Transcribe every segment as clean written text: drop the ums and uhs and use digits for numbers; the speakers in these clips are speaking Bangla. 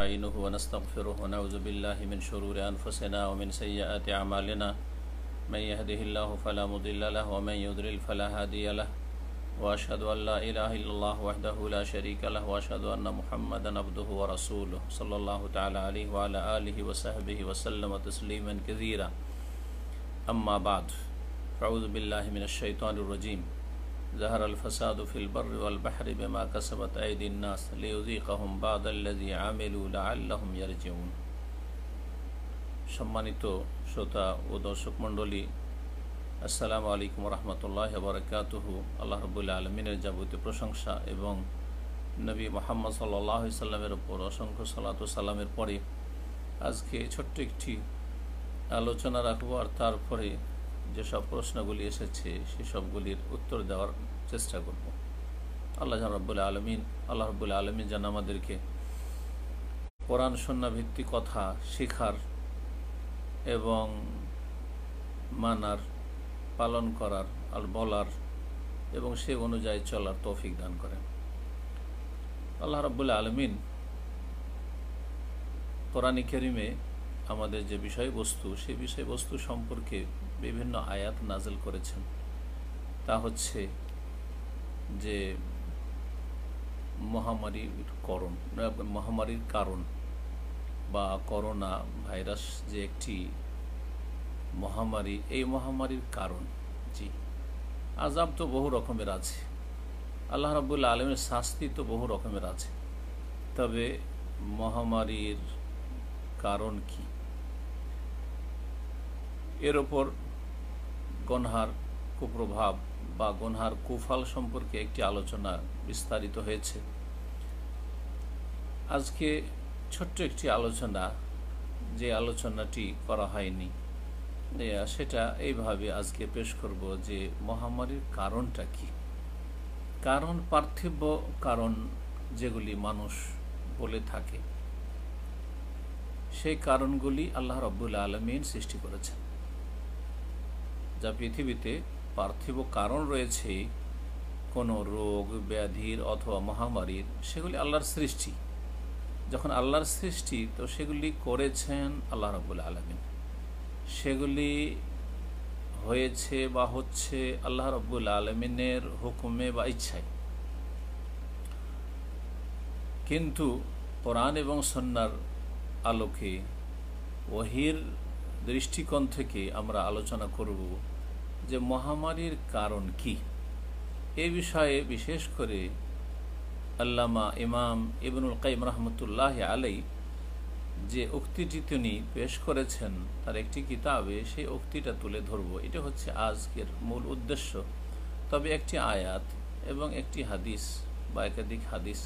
ونستعينه ونستغفره ونعوذ بالله من شرور أنفسنا ومن سيئات أعمالنا من يهده الله فلا مضل له ومن يضلل فلا هادي له وأشهد أن لا إله إلا الله وحده لا شريك له وأشهد أن محمدا عبده ورسوله صلى الله تعالى عليه وعلى آله وصحبه وسلم تسليما كثيرا أما بعد فأعوذ بالله من الشيطان الرجيم ظهر الفساد في البر والبحر بما كسبت أيدي الناس ليذيقهم بعض الذي عملوا لعلهم يرجعون। সম্মানিত শ্রোতা ও দর্শক মণ্ডলী, আসসালামু আলাইকুম রহমতুল্লাহি ওয়া বারাকাতুহু। আল্লাহ রাব্বুল আলামিনের যাবতীয় প্রশংসা এবং নবী মুহাম্মদ সাল্লাল্লাহু আলাইহি সাল্লামের উপর অসংখ্য সালাত ও সালামের পরে আজকে ছোট্ট একটি আলোচনা রাখব, আর তারপরে যেসব প্রশ্নগুলি এসেছে সেসবগুলির উত্তর দেওয়ার চেষ্টা করব। আল্লাহ রাব্বুল আলামিন যেন আমাদেরকে কোরআন সুন্নাহ ভিত্তিক কথা শেখার এবং মানার, পালন করার আর বলার এবং সে অনুযায়ী চলার তৌফিক দান করেন। আল্লাহ রাব্বুল আলামিন কোরআন কারীমে আমাদের যে বিষয়বস্তু, সেই বিষয়বস্তু সম্পর্কে বিভিন্ন আয়াত নাযিল করেছেন। তা হচ্ছে যে মহামারীর কারণ বা করোনা ভাইরাস যে একটি মহামারী, এই মহামারীর কারণ জি আযাব তো বহু রকমের আছে, আল্লাহ রাব্বুল আলামিনের শাস্তি তো বহু রকমের আছে, তবে মহামারীর কারণ কি, এর ওপর গুনহার কুপ্রভাব বা গুনহার কুফল সম্পর্কে একটি আলোচনা বিস্তারিত হয়েছে। আজকে ছোট্ট একটি আলোচনা, যে আলোচনাটি করা হয়নি, সেটা এইভাবে আজকে পেশ করব যে মহামারীর কারণটা কি। কারণ, পার্থিব কারণ যেগুলি মানুষ বলে থাকে, সেই কারণগুলি আল্লাহ রাব্বুল আলামিন সৃষ্টি করেছেন। যা পৃথিবীতে পার্থিব কারণ রয়েছে কোনো রোগ ব্যাধির অথবা মহামারীর, সেগুলি আল্লাহর সৃষ্টি। যখন আল্লাহর সৃষ্টি, তো সেগুলি করেছেন আল্লাহ রাব্বুল আলামিন, সেগুলি হয়েছে বা হচ্ছে আল্লাহ রাব্বুল আলামিনের হুকুমে বা ইচ্ছায়। কিন্তু কোরআন এবং সুন্নাহর আলোকে ওহীর দৃষ্টিকোণ থেকে আমরা আলোচনা করব যে মহামারীর কারণ কি। এ বিষয়ে বিশেষ করে আল্লামা ইমাম ইবনুল কাইয়িম রাহমাতুল্লাহি আলাইহি যে উক্তিটি তিনি পেশ করেছেন তার একটি কিতাবে, সেই উক্তিটা তুলে ধরব। এটা হচ্ছে আজকের মূল উদ্দেশ্য। তবে একটি আয়াত এবং একটি হাদিস বা একাধিক হাদিস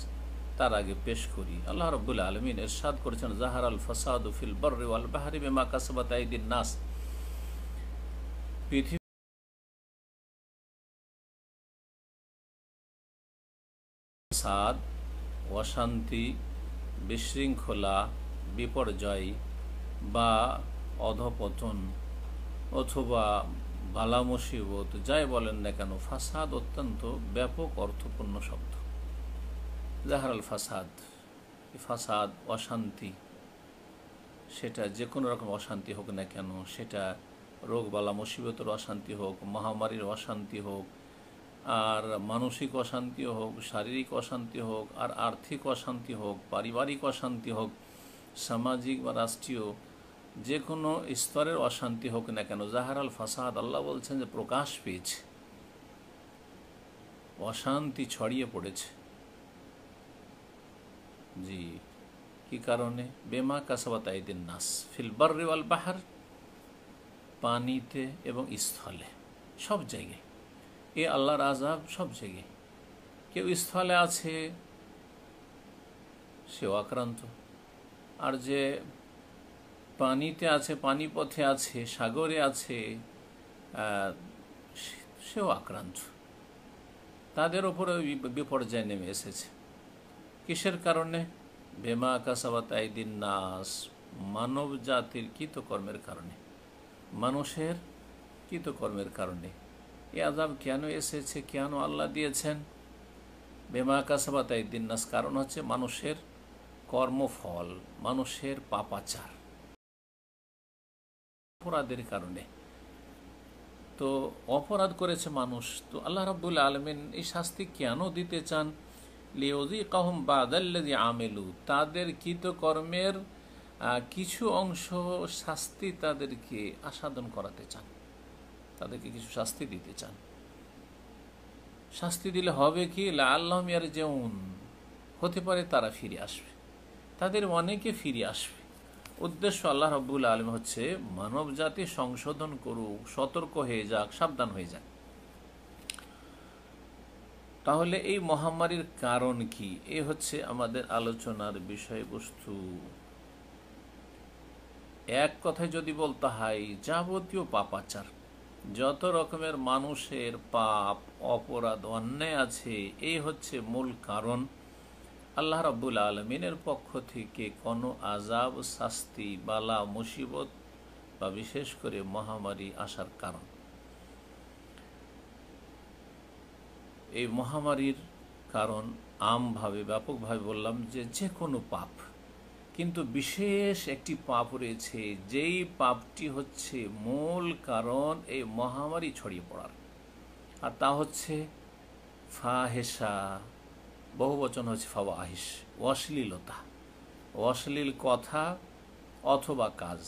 তার আগে পেশ করি। আল্লাহ রাব্বুল আলামিন ইরশাদ করেছেন, যাহারাল ফাসাদু ফিল বাররি ওয়াল বাহরি বিমা কাসাবাত আইদিন নাস। পৃথিবী ফাসাদ, অশান্তি, বিশৃঙ্খলা, বিপর্যয় বা অধপতন অথবা বালা মুসিবত, যাই বলেন না কেন, ফাসাদ অত্যন্ত ব্যাপক অর্থপূর্ণ শব্দ। জাহারাল ফাসাদ, ফাসাদ অশান্তি, সেটা যে কোনো রকম অশান্তি হোক না কেন, সেটা রোগ বালা মুসিবতের অশান্তি হোক, মহামারীর অশান্তি হোক, আর মানসিক অশান্তি হোক, শারীরিক অশান্তি হোক, আর আর্থিক অশান্তি হোক, পারিবারিক অশান্তি হোক, সামাজিক বা রাষ্ট্রীয় যে কোনো স্তরের অশান্তি হোক না কেন, জাহারাল ফাসাদ, আল্লাহ বলছেন যে প্রকাশ পেয়েছে, অশান্তি ছড়িয়ে পড়েছে। জি, কি কারণে? বেমা কাসাবাত আইদিন নাস ফিল বাররি ওয়াল বাহর, পানিতে এবং স্থলে, সব জায়গায় এ আল্লাহর আযাব সব জায়গায়। কেউ স্থলে আছে সেও আক্রান্ত, আর যে পানিতে আছে, পানিপথে আছে, সাগরে আছে, সেও আক্রান্ত। তাদের উপরে বিপর্যয় নেমে এসেছে। কিসের কারণে? বেমা কাসাবাত আইদিন নাস, মানব জাতির কৃতকর্মের কারণে, মানুষের কৃতকর্মের কারণে। এ আযাব কেন এসেছে, কেন আল্লাহ দিয়েছেন? বেমা কাসাবাত আইদিন নাস, কারণ হচ্ছে মানুষের কর্মফল, মানুষের পাপাচার, অপরাধের কারণে। তো অপরাধ করেছে মানুষ, তো আল্লাহ রাব্বুল আলামিন এই শাস্তি কেন দিতে চান? লিউযীকাহুম বাদাল্লাযী আমিলু, তাদের কৃতকর্মের কিছু অংশ শাস্তি তাদেরকে আস্বাদন করাতে চান, তাদেরকে কিছু শাস্তি দিতে চান। শাস্তি দিলে হবে কি, লাআল্লাহুম ইয়ারজিউন, হতে পারে তারা ফিরে আসবে, তাদের অনেকে ফিরে আসবে। উদ্দেশ্য আল্লাহ রাব্বুল আলামিন হচ্ছে মানব জাতি সংশোধন করুক, সতর্ক হয়ে যাক, সাবধান হয়ে যাক। তাহলে এই মহামারীর কারণ কি? এ হচ্ছে আমাদের আলোচনার বিষয়বস্তু। এক কথায় যদি বলতে হয়, যাবতীয় পাপাচার, যত রকমের মানুষের পাপ, অপরাধ, অন্যায় আছে, এই হচ্ছে মূল কারণ আল্লাহ রাব্বুল আলামিনের পক্ষ থেকে কোনো আযাব, শাস্তি, বালা, মুসিবত বা বিশেষ করে মহামারী আসার কারণ। এই মহামারীর কারণ আমভাবে, ব্যাপকভাবে বললাম যে কোনো পাপ, কিন্তু বিশেষ একটি পাপ রয়েছে, যেই পাপটি হচ্ছে মূল কারণ এই মহামারী ছড়িয়ে পড়ার, আর তা হচ্ছে ফাহেসা, বহুবচন হচ্ছে ফাওয়াহিশ, অশ্লীলতা, অশ্লীল কথা অথবা কাজ,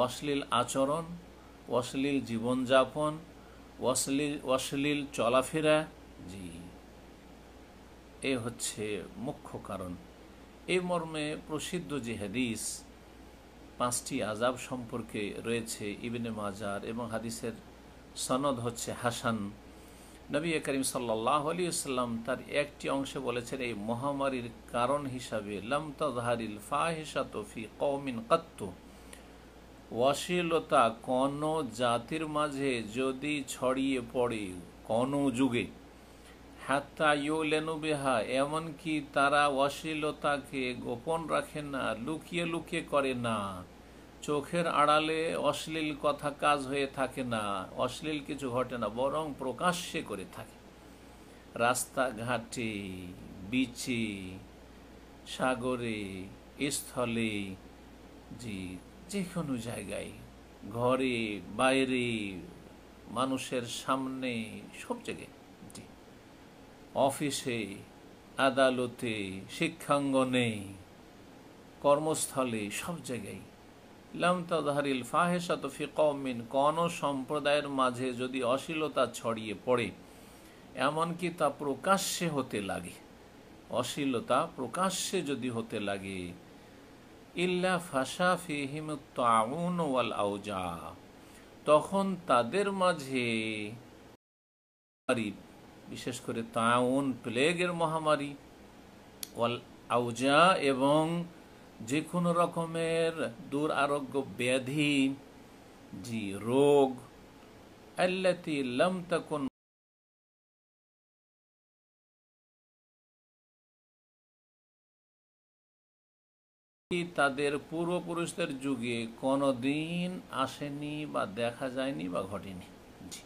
অশ্লীল আচরণ, অশ্লীল জীবনযাপন, অশ্লীল চলাফেরা। জি, এ হচ্ছে মুখ্য কারণ। এই মর্মে প্রসিদ্ধ যে হাদিস 5টি আযাব সম্পর্কে রয়েছে ইবনে মাজার, এবং হাদিসের সনদ হচ্ছে হাসান। নবী করিম সাল্লাল্লাহু আলাইহি ওয়াসাল্লাম তার একটি অংশে বলেছেন, এই মহামারীর কারণ হিসাবে লাম তাযহারিল ফাহিশাতু ফি কওমিন কাত্তু, অশ্লীলতা কোন জাতির মাঝে যদি ছড়িয়ে পড়ে কোন যুগে, হাত্তা ইউলেনু বিহা, এমনকি তারা অশ্লীলতাকে গোপন রাখে না, লুকিয়ে লুকিয়ে করে না, চোখের আড়ালে অশ্লীল কথা কাজ হয়ে থাকে না, অশ্লীল কিছু ঘটে না, বরং প্রকাশ্যে করে থাকে। রাস্তাঘাটে, বিচে, সাগরে, স্থলে, জি, যে কোনো জায়গায়, ঘরে, বাইরে, মানুষের সামনে, সব জায়গায়, জি, অফিসে, আদালতে, শিক্ষাঙ্গনে, কর্মস্থলে, সব জায়গায়। লাম তাযহারিল ফাহিশাতু ফি কওমিন, কোন সম্প্রদায়ের মাঝে যদি অশ্লীলতা ছড়িয়ে পড়ে, এমনকি তা প্রকাশ্যে হতে লাগে, অশ্লীলতা প্রকাশ্যে যদি হতে লাগে, ইল্লা ফাশা ফিহিমুত তাউন ওয়াল আওজা, তখন তাদের মাঝে বিশেষ করে তাউন, প্লেগের মহামারী, ওয়াল আওজা, এবং যে কোনো রকমের দুরারোগ্য ব্যাধি, জি, রোগ, আল্লাতী লাম তাকুন, তাদের পূর্বপুরুষদের যুগে কোনোদিন আসেনি বা দেখা যায়নি বা ঘটেনি। জি,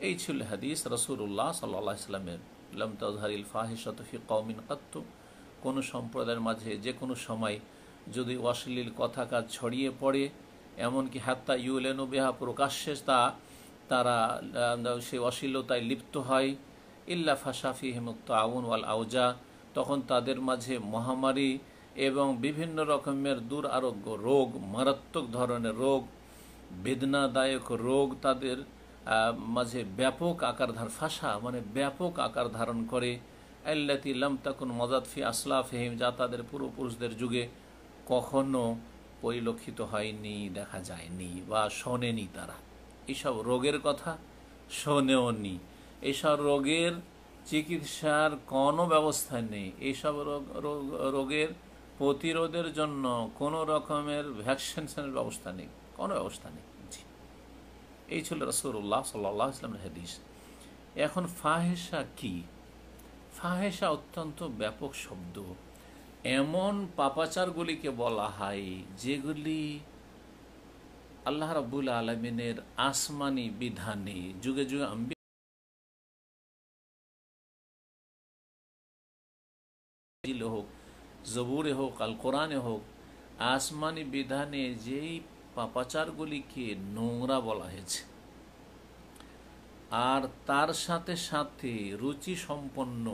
এই ছিল হাদিস রাসূলুল্লাহ সাল্লাল্লাহু আলাইহি ওয়াসাল্লামের, লাম তাযহারিল ফাহিশাতু ফি কওমিন কাত্তু, কোনো সম্প্রদায়ের মাঝে যে কোনো সময় যদি অশ্লীল কথা কাজ ছড়িয়ে পড়ে, এমনকি হাত্তা ইউলেনু বিহা, প্রকাশ্যে তারা সেই অশ্লীলতায় লিপ্ত হয়, ইল্লা ফাশা ফিহিমুত তাউন ওয়াল আওজা, তখন তাদের মাঝে মহামারী এবং বিভিন্ন রকমের দুরারোগ্য রোগ, মারাত্মক ধরনের রোগ, বেদনাদায়ক রোগ তাদের মাঝে ব্যাপক আকার ফাশা মানে ব্যাপক আকার ধারণ করে, আল্লাতী লাম তাকুন মাযাত ফি আসলাফিহিম, যা তাদের পূর্বপুরুষদের যুগে কখনো পরিলক্ষিত হয়নি, দেখা যায়নি বা শোনেনি, তারা এইসব রোগের কথা শোনেওনি, এইসব রোগের চিকিৎসার কোনো ব্যবস্থা নেই, এইসব রোগের প্রতিরোধের জন্য কোনো রকমের ভ্যাকসিনেশনের ব্যবস্থা নেই, কোনো ব্যবস্থা নেই। জি, এই ছিল রাসূলুল্লাহ সাল্লাল্লাহু আলাইহি ওয়াসাল্লামের হাদিস। এখন ফাহেসা কি? ফাহেসা অত্যন্ত ব্যাপক শব্দ। এমন পাপাচারগুলিকে বলা হয় যেগুলি আল্লাহ রাব্বুল আলামিনের আসমানি বিধানে যুগে যুগে হোক, জবুরে হোক, আল কোরআনে হোক, আসমানি বিধানে যেই পাপাচারগুলিকে নোংরা বলা হয়েছে, আর তার সাথে সাথে রুচি সম্পন্ন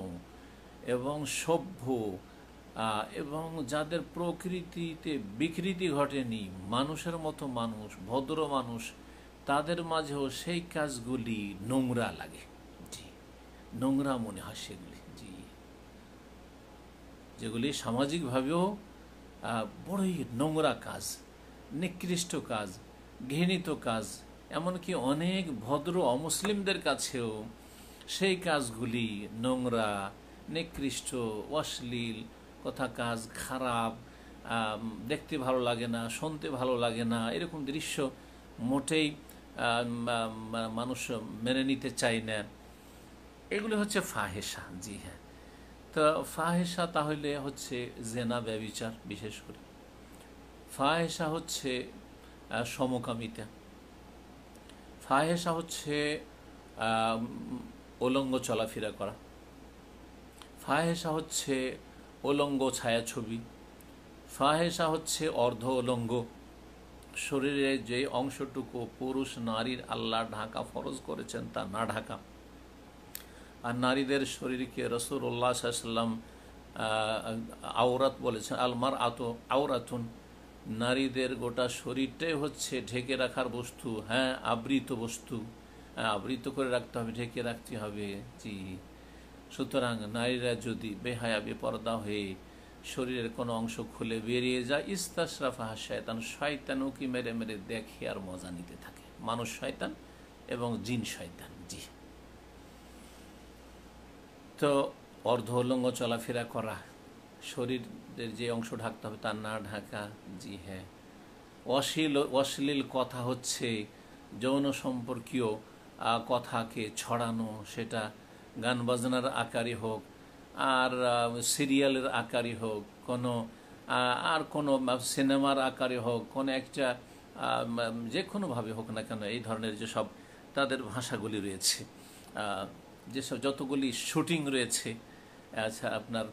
এবং সভ্য এবং যাদের প্রকৃতিতে বিকৃতি ঘটেনি, মানুষের মতো মানুষ, ভদ্র মানুষ, তাদের মাঝেও সেই কাজগুলি নোংরা লাগে। জি, নোংরা মনে হয় সেগুলি। জি, যেগুলি সামাজিকভাবেও বড়ই নোংরা কাজ, নিকৃষ্ট কাজ, ঘৃণিত কাজ, এমনকি অনেক ভদ্র অমুসলিমদের কাছেও সেই কাজগুলি নোংরা, নিকৃষ্ট, অশ্লীল কথা, কাজ খারাপ, দেখতে ভালো লাগে না, শুনতে ভালো লাগে না, এরকম দৃশ্য মোটেই মানুষ মেনে নিতে চায় না। এগুলি হচ্ছে ফাহেসা। জি হ্যাঁ, তো ফাহেসা তাহলে হচ্ছে জেনা, ব্যভিচার, বিশেষ করে ফাহেসা হচ্ছে সমকামিতা, ফাহেসা হচ্ছে উলঙ্গ চলাফেরা করা, ফাহেসা হচ্ছে উলঙ্গ ছায়াছবি, ফাহেসা হচ্ছে অর্ধ উলঙ্গ, শরীরে যে অংশটুকু পুরুষ নারীর আল্লাহ ঢাকা ফরজ করেছেন তা না ঢাকা। আর নারীদের শরীরকে রাসূলুল্লাহ সাল্লাল্লাহু আলাইহি ওয়াসাল্লাম আওরাত বলেছেন, আলমার আতো আওরাতুন, নারীদের গোটা শরীরটাই হচ্ছে ঢেকে রাখার বস্তু। হ্যাঁ, আবৃত বস্তু, আবৃত করে রাখতে হবে, ঢেকে রাখতে হবে। জি, সুতরাং নারীরা যদি বেহায়া বেপরদা হয়ে শরীরের কোনো অংশ খুলে বেরিয়ে যায়, ইস্তাশরাফাহা শয়তান, শয়তান উকি মেরে মেরে দেখে আর মজা নিতে থাকে, মানুষ শয়তান এবং জিন শয়তান। জি, তো অর্ধ উলঙ্গ চলাফেরা করা, শরীরের যে অংশ ঢাকতে হবে তার না ঢাকা। জি হ্যাঁ, অশ্লীল কথা হচ্ছে যৌন সম্পর্কীয় কথাকে ছড়ানো, সেটা গান বাজনার আকারে হোক আর সিরিয়ালের আকারে হোক, কোনো সিনেমার আকারে হোক, কোনো একটা যে কোনোভাবে হোক না কেন, এই ধরনের যেসব তাদের ভাষাগুলি রয়েছে, যেসব যতগুলি শুটিং রয়েছে, আচ্ছা আপনার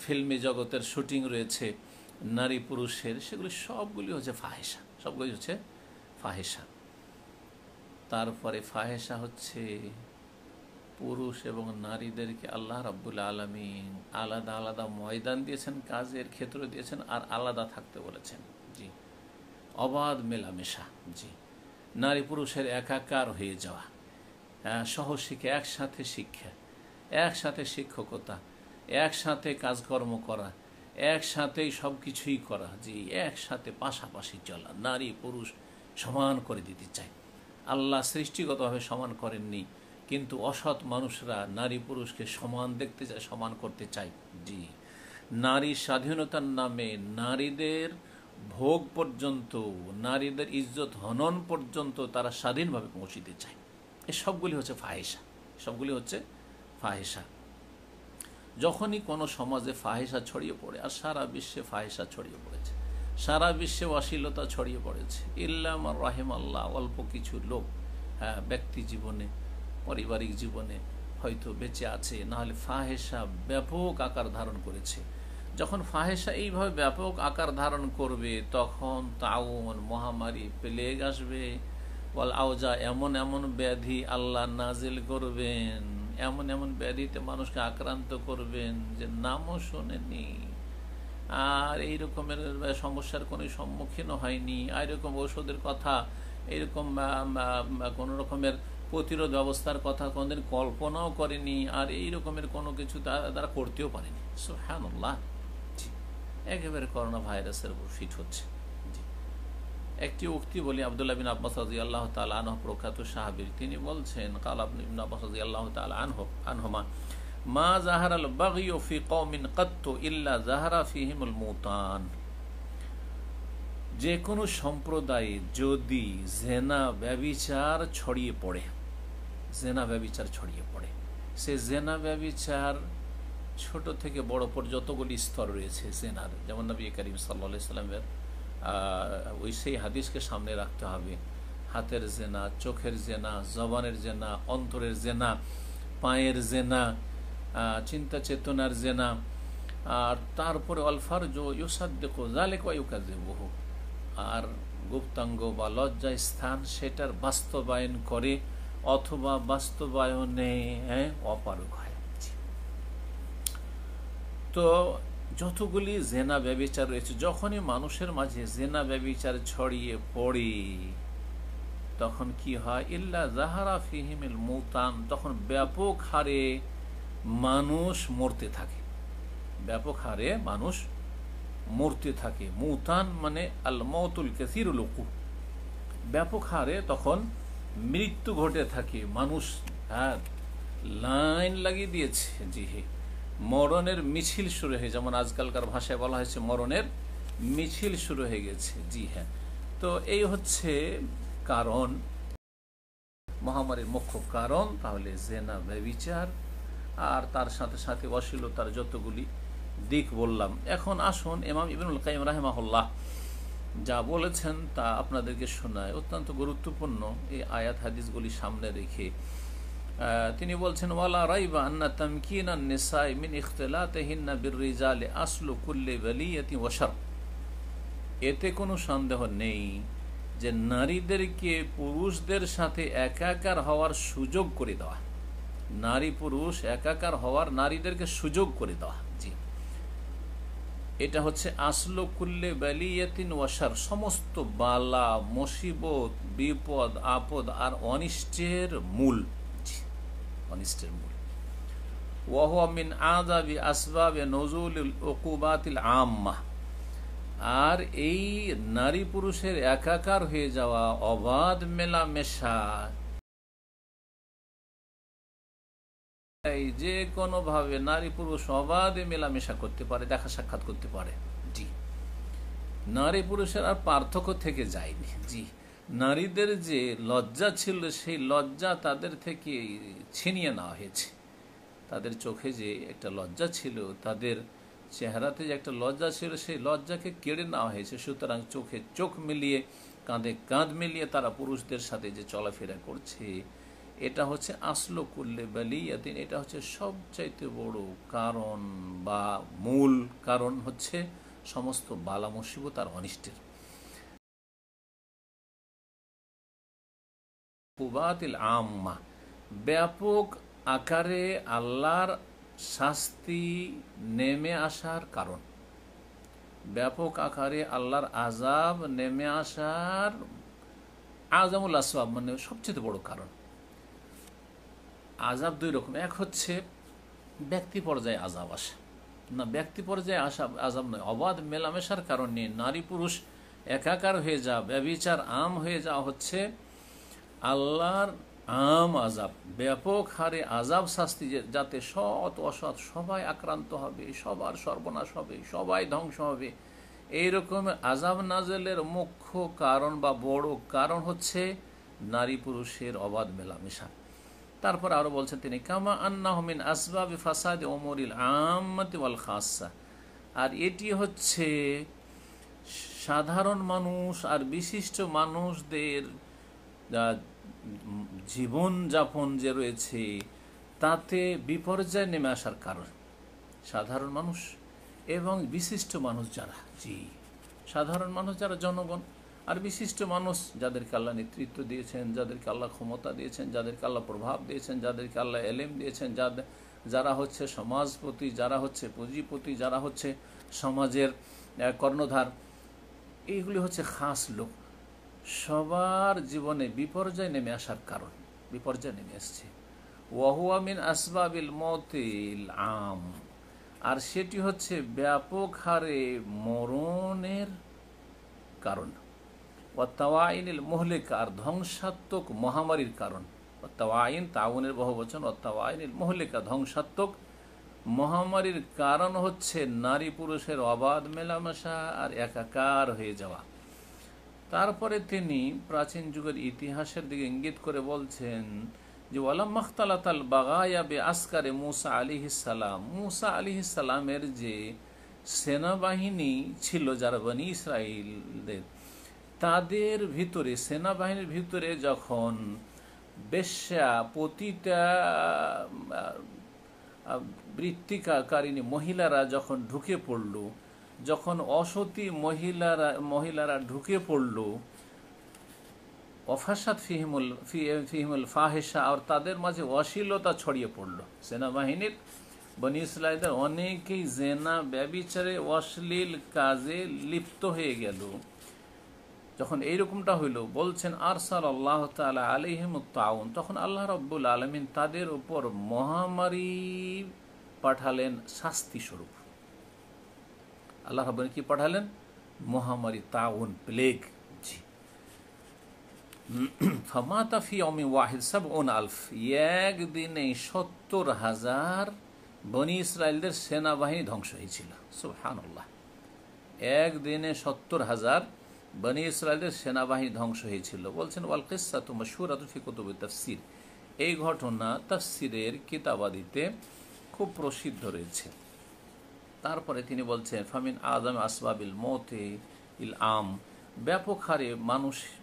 ফিল্মি জগতের শুটিং রয়েছে নারী পুরুষের, সেগুলি সবগুলি হচ্ছে ফাহেসা, সবগুলি হচ্ছে ফাহেসা। তারপরে ফাহেসা হচ্ছে পুরুষ এবং নারীদেরকে আল্লাহ রাব্বুল আলামিন আলাদা আলাদা ময়দান দিয়েছেন, কাজের ক্ষেত্র দিয়েছেন, আর আলাদা থাকতে বলেছেন। জি, অবাধ মেলামেশা। জি, নারী পুরুষের একাকার হয়ে যাওয়া, সহশিক্ষা, শিক্ষা, একসাথে শিক্ষকতা, একসাথে কাজকর্ম করা, একসাথেই সব কিছুই করা। জি, একসাথে পাশাপাশি চলা, নারী পুরুষ সমান করে দিতে চায়। আল্লাহ সৃষ্টিগতভাবে সমান করেননি, কিন্তু অসৎ মানুষরা নারী পুরুষকে সমান দেখতে চায়, সমান করতে চায়। জি, নারী স্বাধীনতার নামে নারীদের ভোগ পর্যন্ত, নারীদের ইজ্জত হনন পর্যন্ত তারা স্বাধীনভাবে পৌঁছিতে চায়। এই সবগুলি হচ্ছে ফাহেসা, সবগুলি হচ্ছে ফাহেসা। যখনই কোনো সমাজে ফাহেসা ছড়িয়ে পড়ে, আর সারা বিশ্বে ফাহেসা ছড়িয়ে পড়েছে, সারা বিশ্বে অশ্লীলতা ছড়িয়ে পড়েছে, ইল্লা মান রাহিমাল্লাহ, অল্প কিছু লোক ব্যক্তি জীবনে, পারিবারিক জীবনে হয়তো বেঁচে আছে, নাহলে ফাহেসা ব্যাপক আকার ধারণ করেছে। যখন ফাহেসা এইভাবে ব্যাপক আকার ধারণ করবে, তখন তাউন, মহামারী, প্লেগ আসবে, ওয়াল আওজা, এমন এমন ব্যাধি আল্লাহ নাজিল করবেন, এমন এমন ব্যাধিতে মানুষকে আক্রান্ত করবেন যে নামও শোনেনি, আর এই রকমের সমস্যার কোনো সম্মুখীন হয়নি, আর এরকম ঔষধের কথা, এরকম কোনো রকমের প্রতিরোধ ব্যবস্থার কথা কোনোদিন কল্পনাও করেনি, আর এই রকমের কোনো কিছু তারা করতেও পারেনি। সুবহানাল্লাহ। একেবারে করোনা ভাইরাসের উপর ফিট হচ্ছে। একটি উক্তি বলি, আব্দুল্লাহ বিন আব্বাস রাদিয়াল্লাহু তাআলা আনহু, প্রখ্যাত সাহাবী, তিনি বলছেন, কালা ইবনে আব্বাস রাদিয়াল্লাহু তাআলা আনহুমা, মা যাহারাল বাগয়ু ফি কওমিন কাত্তু ইল্লা যাহারা ফিহিমুল মুতান। যে কোনো সম্প্রদায়ে যদি জেনা ব্যভিচার ছড়িয়ে পড়ে, জেনা ব্যভিচার ছড়িয়ে পড়ে, সে জেনা ব্যভিচার ছোট থেকে বড় পর যতগুলি স্তর রয়েছে জেনার, যেমন নবী করিম সাল্লাল্লাহু আলাইহি সাল্লামের ওই সেই হাদিসকে সামনে রাখতে হবে। হাতের জেনা, চোখের জেনা, জবানের জেনা, অন্তরের জেনা, পায়ের জেনা, চিন্তা চেতনার জেনা, আর তারপরে অলফারজ ইউসাদ্দিকু যালিকা ওয়া ইউকাযযিবুহু, আর গুপ্তাঙ্গ বা লজ্জা স্থান সেটার বাস্তবায়ন করে অথবা বাস্তবায়নে অপারগ হয়। তো যতগুলি জেনা ব্যভিচার রয়েছে, যখনই মানুষের মাঝে জেনা ব্যভিচার ছড়িয়ে পড়ে তখন কি হয়, ইল্লা জাহারা ফিহিমিল মুতান, তখন ব্যাপক হারে মানুষ মরতে থাকে, ব্যাপক হারে মানুষ মরতে থাকে। মুতান মানে আল মৌতুল কাসীরুল উকুব, ব্যাপক হারে তখন মৃত্যু ঘটে থাকে। মানুষ লাইন লাগিয়ে দিয়েছে, জি হে, মরণের মিছিল শুরু হয়ে, যেমন আজকালকার ভাষায় বলা হয়েছে মরণের মিছিল শুরু হয়ে গেছে। জি হ্যাঁ, তো এই হচ্ছে কারণ, মহামারীর মুখ্য কারণ তাহলে জেনা ব্যভিচার, আর তার সাথে সাথে অশ্লীলতার যতগুলি দিক বললাম। এখন আসুন ইমাম ইবনুল কাইয়িম রাহিমাহুল্লাহ যা বলেছেন তা আপনাদেরকে শোনায়, অত্যন্ত গুরুত্বপূর্ণ এই আয়াত হাদিসগুলি সামনে রেখে। তিনি বলছেন, ওয়ালা রাইবা আন্না তামকিনান নিসাই মিন ইখতিলাতিহিন্না বিররিজালি আসলু কুল্লি বালিয়াতি ওয়া শার, এতে কোনো সন্দেহ নেই যে নারীদেরকে পুরুষদের সাথে একাকার হওয়ার সুযোগ করে দেওয়া, নারী পুরুষ একাকার হওয়ার নারীদেরকে সুযোগ করে দেওয়া, জি, এটা হচ্ছে আসলু কুল্লি বালিয়াতিন ওয়া শার, সমস্ত বালা মুসিবত বিপদ আপদ আর অনিষ্টের মূল, অনিষ্টের মূল। ওয়া হুয়া মিন আযাবি আসবাবি নুজুলিল উকুবাতিল আম্মা, আর এই নারী পুরুষের একাকার হয়ে যাওয়া, অবাধ মেলামেশা, যে কোনো ভাবে নারী পুরুষ অবাধে মেলামেশা করতে পারে, দেখা সাক্ষাৎ করতে পারে, জি, নারী পুরুষের আর পার্থক্য থেকে যায়নি। জি, নারীদের যে লজ্জা ছিল সেই লজ্জা তাদের থেকে ছিনিয়ে নেওয়া হয়েছে, তাদের চোখে যে একটা লজ্জা ছিল, তাদের চেহারাতে যে একটা লজ্জা ছিল, সেই লজ্জাকে কেড়ে নেওয়া হয়েছে। সুতরাং চোখে চোখ মিলিয়ে, কাঁধে কাঁধ মিলিয়ে তারা পুরুষদের সাথে যে চলাফেরা করছে, এটা হচ্ছে আসল কুল্লে বালিয়াতিন, এটা হচ্ছে সবচাইতে বড় কারণ বা মূল কারণ হচ্ছে সমস্ত বালা মুসিবত আর অনিষ্টের। উকুবাতিল আম্মা, ব্যাপক আকারে আল্লাহর শাস্তি নেমে আসার কারণ, ব্যাপক আকারে আল্লাহর আযাব নেমে আসার আযামুল আসবাব মানে সবচেয়ে বড় কারণ। আযাব দুই রকম, এক হচ্ছে ব্যক্তি পর্যায়ে আযাব আসা, না ব্যক্তি পর্যায়ে আসা আযাব নয়, অবাধ মেলামেশার কারণে নারী পুরুষ একাকার হয়ে যাওয়া, ব্যভিচার আম হয়ে যাওয়া হচ্ছে আল্লাহর আম আযাব, ব্যাপক হারে আযাব শাস্তি, যাতে সৎ অসৎ সবাই আক্রান্ত হবে, সবার সর্বনাশ হবে, সবাই ধ্বংস হবে। এইরকম আযাব নাজেলের মুখ্য কারণ বা বড় কারণ হচ্ছে নারী পুরুষের অবাধ মেলামেশা। তারপর আরো বলছেন তিনি, কামা আন্নাহু মিন আসবাবি ফাসাদি উমুরিল আম্মাতি ওয়াল খাসসা, আর এটি হচ্ছে সাধারণ মানুষ আর বিশিষ্ট মানুষদের জীবন যাপন যে রয়েছে তাতে বিপর্যয় নেমে আসার কারণ। সাধারণ মানুষ এবং বিশিষ্ট মানুষ যারা, জি, সাধারণ মানুষ যারা জনগণ, আর বিশিষ্ট মানুষ যাদেরকে আল্লাহ নেতৃত্ব দিয়েছেন, যাদেরকে আল্লাহ ক্ষমতা দিয়েছেন, যাদেরকে আল্লাহ প্রভাব দিয়েছেন, যাদেরকে আল্লাহ এলেম দিয়েছেন, যারা হচ্ছে সমাজপতি, যারা হচ্ছে পুঁজিপতি, যারা হচ্ছে সমাজের কর্ণধার, এইগুলি হচ্ছে খাস লোক। সবার জীবনে বিপর্যয় নেমে আসার কারণ, বিপর্যয় নেমে আসছে। ওয়াহুয়া মিন আসবাবিল মতিল আম, আর সেটি হচ্ছে ব্যাপক হারে মরণের কারণ। ওয়াতাওয়াইনিল মুহলিকা, আর ধ্বংসাত্মক মহামারীর কারণ। ওয়াতাওয়াইন তাউনের বহুবচন, ওয়াতাওয়াইনিল মুহলিকা, ধ্বংসাত্মক মহামারীর কারণ হচ্ছে নারী পুরুষের অবাধ মেলামেশা আর একাকার হয়ে যাওয়া। তারপরে তিনি প্রাচীন যুগের ইতিহাসের দিকে ইঙ্গিত করে বলছেন যে ওয়ালাম্মা ইখতালাতাল বাগায়া বিআসকারে মূসা আলাইহিস সালাম, মূসা আলাইহিস সালামের যে সেনাবাহিনী ছিল যারা বনী ইসরাইলদের, তাদের ভিতরে, সেনাবাহিনীর ভিতরে যখন বেশ্যা পতিতা বৃত্তিকারিণী মহিলারা যখন ঢুকে পড়ল, যখন অসতী মহিলারা ঢুকে পড়ল, অফাসাদ ফিহিমুল ফাহেসা, আর তাদের মাঝে অশ্লীলতা ছড়িয়ে পড়ল। সেনাবাহিনীর বনি ইসরাইলদের অনেকেই জেনা ব্যভিচারে অশ্লীল কাজে লিপ্ত হয়ে গেল। যখন এইরকমটা হইল, বলছেন আরসাল আল্লাহ তাআলা আলাইহিম তাউন, তখন আল্লাহ রাব্বুল আলামিন তাদের উপর মহামারী পাঠালেন শাস্তি স্বরূপ। আল্লাহ রাব্বুল কি পাঠালেন? মহামারী, তাউন, প্লেগ। জি। ফামাতা ফি ইয়াউমিন ওয়াহিদ ৭০,০০০, একদিনে ৭০,০০০ বনি ইসরাইলদের সেনাবাহিনী ধ্বংস হয়েছিল। সুবহানাল্লাহ। একদিনে ৭০,০০০ বনি ইসরাইলদের সেনাবাহিনী ধ্বংস হয়েছিল। বলছেন ওয়াল কিসসাতু মাশহুরাতুন ফি কুতুবিত তাফসীর, এই ঘটনা তাফসীরের কিতাবাদিতে খুব প্রসিদ্ধ রয়েছে। তারপরে তিনি বলছেন ফামিন আযম আসবাবিল মৌতে ইল আম, ব্যাপক হারে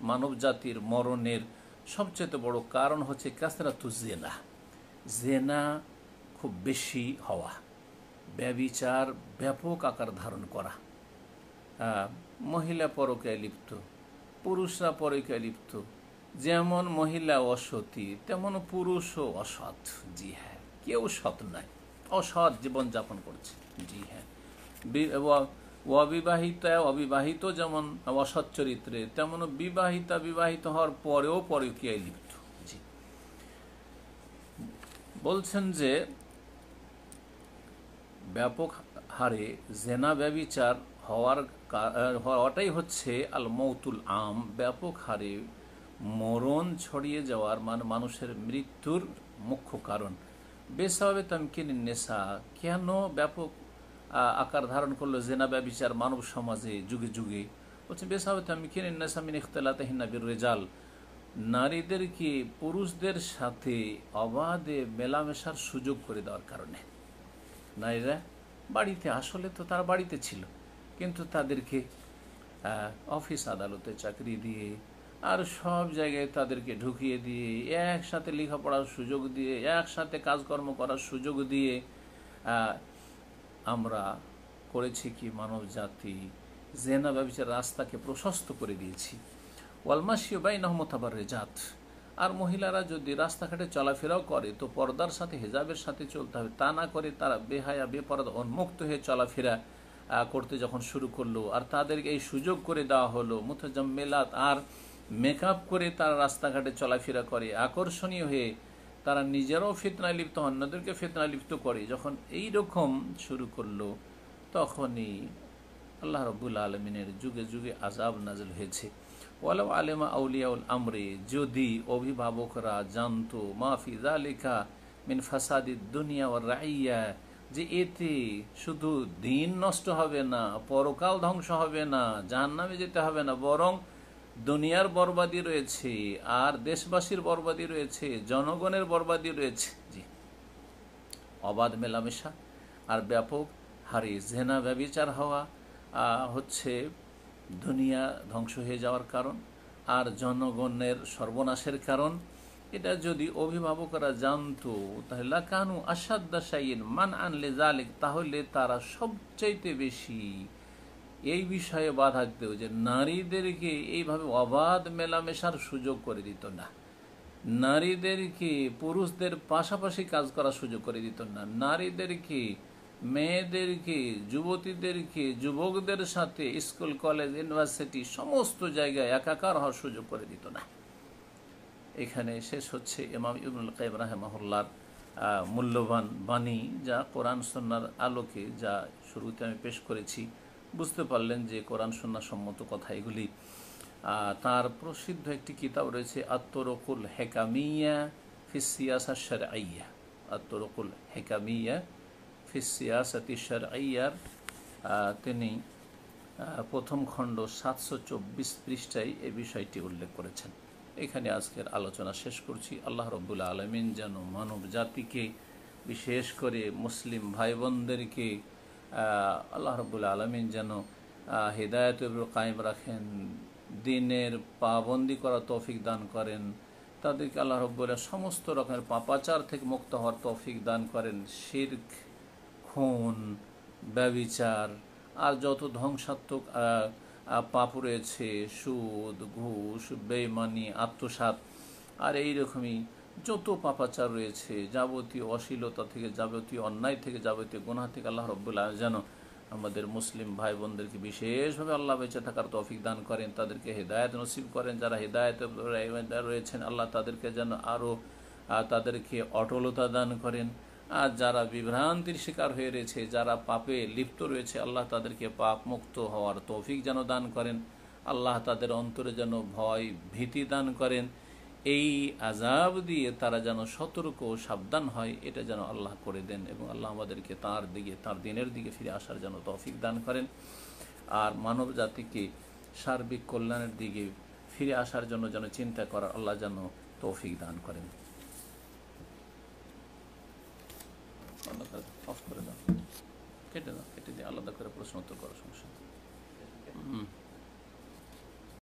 মানব জাতির মরণের সবচেয়ে বড় কারণ হচ্ছে কাসরাতু জেনা, জেনা খুব বেশি হওয়া, ব্যভিচার ব্যাপক আকার ধারণ করা, মহিলা পরকীয়ায় লিপ্ত, পুরুষরা পরকীয়ায় লিপ্ত। যেমন মহিলা অসতী, তেমন পুরুষও অসৎ। জি হ্যাঁ, কেউ সৎ নয়, অসৎ জীবনযাপন করছে। জি হ্যাঁ, অবিবাহিত যেমন অসৎ চরিত্রে, তেমন বিবাহিত হওয়ার পরেও পরকীয়ায় লিপ্ত। জি। বলছেন যে ব্যাপক হারে জেনা ব্যভিচার হওয়াটাই হচ্ছে আল মৌতুল আম, ব্যাপক হারে মরণ ছড়িয়ে যাওয়ার, মানে মানুষের মৃত্যুর মুখ্য কারণ। বেসাবে তামকিন নেশা, কেন ব্যাপক আকার ধারণ করলো জেনা ব্যভিচার মানব সমাজে যুগে যুগে? বলছে বেসাবে তামকিন নেশা মিন ইখতিলাতিহিন্না বির রিজাল, নারীদেরকে পুরুষদের সাথে অবাধে মেলামেশার সুযোগ করে দেওয়ার কারণে। নারীরা বাড়িতে, আসলে তো তারা বাড়িতে ছিল, কিন্তু তাদেরকে অফিস আদালতে চাকরি দিয়ে আর সব জায়গায় তাদেরকে ঢুকিয়ে দিয়ে, একসাথে লেখাপড়ার সুযোগ দিয়ে, একসাথে কাজকর্ম করার সুযোগ দিয়ে আমরা করেছি কি, মানব জাতি জেনা ব্যভিচার রাস্তাকে প্রশস্ত করে দিয়েছি। ওয়ালমাশিউ বাইনাহুম মুতাবাররিজাত, আর মহিলারা যদি রাস্তাঘাটে চলাফেরাও করে তো পর্দার সাথে, হেজাবের সাথে চলতে হবে। তা না করে তারা বেহায়া বেপরদা উন্মুক্ত হয়ে চলাফেরা করতে যখন শুরু করলো, আর তাদেরকে এই সুযোগ করে দেওয়া হলো মুতাজাম্মিলাত, আর মেকআপ করে তারা রাস্তাঘাটে চলাফেরা করে আকর্ষণীয় হয়ে, তারা নিজেরাও ফিতনায় লিপ্ত, অন্যদেরকে ফিতনায় লিপ্ত করে। যখন এই রকম শুরু করলো, তখনই আল্লাহ রাব্বুল আলামিনের যুগে যুগে আযাব নাযিল হয়েছে। ওয়ালাউ আলিমা আউলিয়াউল আমরে, যদি অভিভাবকরা জানতো মা ফি যালিকা মিন ফাসাদিদ দুনিয়া ওয়ার রাইয়া, যে এতে শুধু দিন নষ্ট হবে না, পরকাল ধ্বংস হবে না, জাহান্নামে যেতে হবে না, বরং দুনিয়ার বরবাদি রয়েছে, আর দেশবাসীর বরবাদি রয়েছে, জনগণের বরবাদি রয়েছে। জি। অবাধ মেলামেশা আর ব্যাপক হারে জেনা ব্যভিচার হওয়া হচ্ছে দুনিয়া ধ্বংস হয়ে যাওয়ার কারণ আর জনগণের সর্বনাশের কারণ। এটা যদি অভিভাবকরা জানতো, তাহলে লাকানু আসাদ্দা শাইইন মানআন লিযালিক, তাহলে তারা সবচাইতে বেশি এই বিষয়ে বাধা দিত যে নারীদেরকে এইভাবে অবাধ মেলামেশার সুযোগ করে দিত না, নারীদেরকে পুরুষদের পাশাপাশি কাজ করার সুযোগ করে দিত না, নারীদেরকে, মেয়েদেরকে, যুবতীদেরকে, যুবকদের সাথে স্কুল, কলেজ, ইউনিভার্সিটি সমস্ত জায়গায় একাকার হওয়ার সুযোগ করে দিত না। এখানে শেষ হচ্ছে ইমাম ইবনুল কাইয়িম রাহিমাহুল্লাহর মূল্যবান বাণী, যা কোরআন সুন্নাহর আলোকে, যা শুরুতে আমি পেশ করেছি। বুঝতে পারলেন যে কোরআন সুন্নাহ সম্মত কথা এগুলি। তার প্রসিদ্ধ একটি কিতাব রয়েছে আত-তুরুকুল হিকামিয়া ফিস সিয়াসা শারঈয়া, আত-তুরুকুল হিকামিয়া ফিস সিয়াসাতি শারঈয়ার তিনি প্রথম খণ্ড 724 পৃষ্ঠায় এই বিষয়টি উল্লেখ করেছেন। এখানে আজকের আলোচনা শেষ করছি। আল্লাহ রাব্বুল আলামিন যেন মানব জাতিকে, বিশেষ করে মুসলিম ভাই বোনদেরকে আল্লাহ রাব্বুল আলামিন যেন হিদায়াতের উপর কায়েম রাখেন, দ্বীনের পাবন্দি করা তৌফিক দান করেন, তাদেরকে আল্লাহ রাব্বুল আলামিন সমস্ত রকমের পাপাচার থেকে মুক্ত হওয়ার তৌফিক দান করেন। শিরক, খুন, ব্যভিচার আর যত ধ্বংসাত্মক পাপ রয়েছে, সুদ, ঘুষ, বেঈমানি, আত্মসাৎ আর এই রকমই যত পাপাচার রয়েছে, যাবতীয় অশ্লীলতা থেকে, যাবতীয় অন্যায় থেকে, যাবতীয় গুনাহ থেকে আল্লাহ রাব্বুল আলামিন যেন আমাদের মুসলিম ভাই বোনদেরকে বিশেষভাবে আল্লাহ বেঁচে থাকার তৌফিক দান করেন, তাদেরকে হেদায়েত নসিব করেন। যারা হেদায়েতে রয়েছেন আল্লাহ তাদেরকে যেন আরও তাদেরকে অটলতা দান করেন। আর যারা বিভ্রান্তির শিকার হয়ে রয়েছে, যারা পাপে লিপ্ত রয়েছে, আল্লাহ তাদেরকে পাপ মুক্ত হওয়ার তৌফিক যেন দান করেন। আল্লাহ তাদের অন্তরে যেন ভয় ভীতি দান করেন। এই আযাব দিয়ে তারা যেন সতর্ক ও সাবধান হয়, এটা যেন আল্লাহ করে দেন এবং আল্লাহ আমাদেরকে তাঁর দিকে, তাঁর দিনের দিকে ফিরে আসার যেন তৌফিক দান করেন। আর মানব জাতিকে সার্বিক কল্যাণের দিকে ফিরে আসার জন্য যেন চিন্তা করার আল্লাহ যেন তৌফিক দান করেন। অফ করে দাও, কেটে দাও, কেটে দিয়ে আলাদা করে প্রশ্ন উত্তর করার সমস্যা।